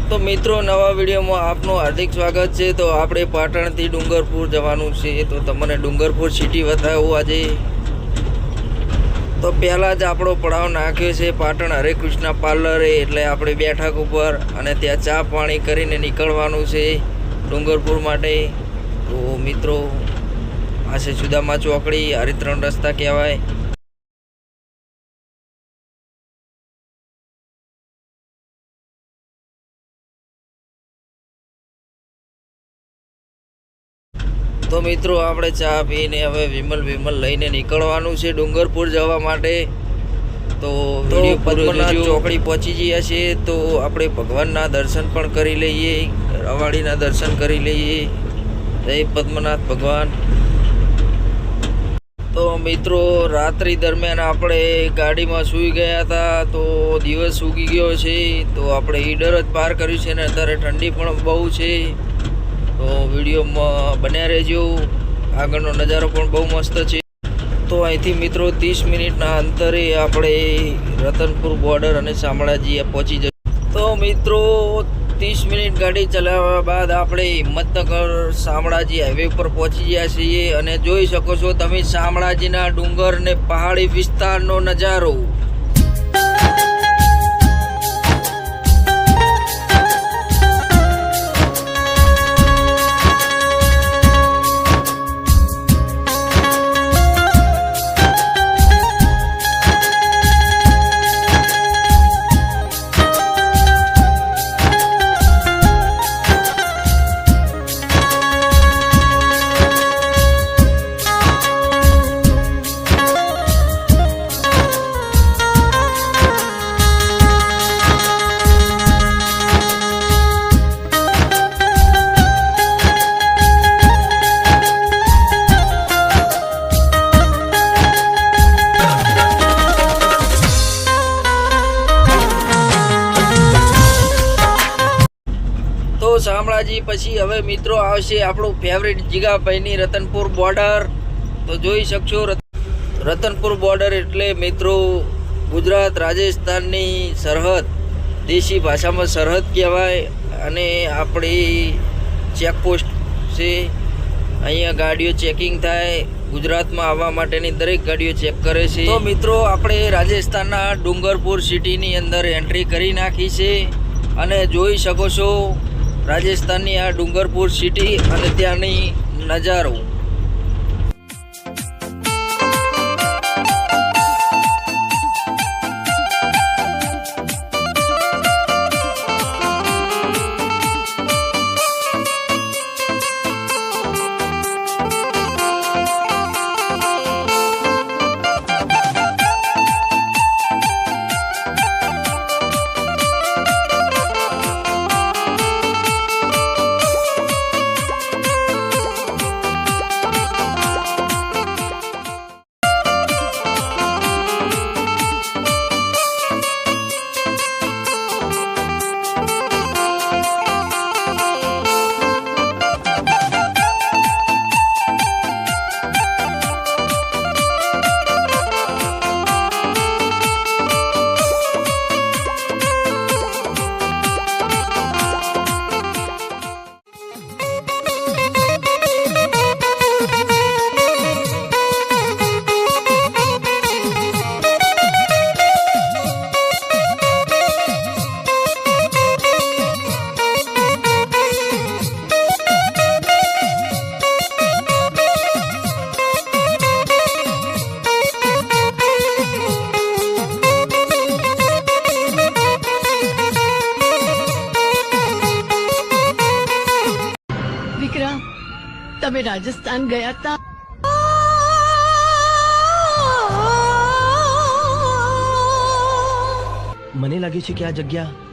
તો મિત્રો નવા વિડીયોમાં આપનું હાર્દિક સ્વાગત છે। તો આપણે પાટણથી ડુંગરપુર જવાનું છે, તો તમને ડુંગરપુર સિટી બતાવું આજે। તો પહેલાં જ આપણો પડાવ નાખ્યો છે પાટણ હરે કૃષ્ણ પાર્લરે, એટલે આપણે બેઠક ઉપર અને ત્યાં ચા પાણી કરીને નીકળવાનું છે ડુંગરપુર માટે। તો મિત્રો આ છે સુદામા ચોકડી, હરિત્રણ રસ્તા કહેવાય। તો મિત્રો આપણે ચા પીને હવે વિમલ લઈને નીકળવાનું છે ડુંગરપુર જવા માટે। તો પદ્મનાથ ચોકડી પહોંચી ગયા છે, તો આપણે ભગવાનના દર્શન પણ કરી લઈએ, રવાડીના દર્શન કરી લઈએ। જય પદ્મનાથ ભગવાન। તો મિત્રો રાત્રિ દરમિયાન આપણે ગાડીમાં સૂઈ ગયા હતા, તો દિવસ ઉગી ગયો છે, તો આપણે ઈડર જ પાર કર્યું છે ને અત્યારે ઠંડી પણ બહુ છે। તો વિડીયોમાં બન્યા રહેજો, આગળનો નજારો પણ બહુ મસ્ત છે। તો અહીંથી મિત્રો 30 મિનિટના અંતરે આપણે રતનપુર બોર્ડર અને શામળાજી પહોંચી જઈશું। તો મિત્રો 30 મિનિટ ગાડી ચલાવ્યા બાદ આપણે હિંમતનગર શામળાજી હાઈવે ઉપર પહોંચી ગયા છીએ, અને જોઈ શકો છો તમે શામળાજીના ડુંગર ને પહાડી વિસ્તારનો નજારો। શામળાજી પછી હવે મિત્રો આવશે આપણું ફેવરેટ જીગાભાઈની રતનપુર બોર્ડર। તો જોઈ શકશો રતનપુર બોર્ડર એટલે મિત્રો ગુજરાત રાજસ્થાનની સરહદ, દેશી ભાષામાં સરહદ કહેવાય, અને આપણી ચેકપોસ્ટ છે। અહીંયા ગાડીઓ ચેકિંગ થાય, ગુજરાતમાં આવવા માટેની દરેક ગાડીઓ ચેક કરે છે। તો મિત્રો આપણે રાજસ્થાનના ડુંગરપુર સિટીની અંદર એન્ટ્રી કરી નાખી છે, અને જોઈ શકો છો રાજસ્થાનની આ ડુંગરપુર સિટી અને ત્યાંની નજારો। તમે રાજસ્થાન ગયા હતા? મને લાગે છે કે આ જગ્યા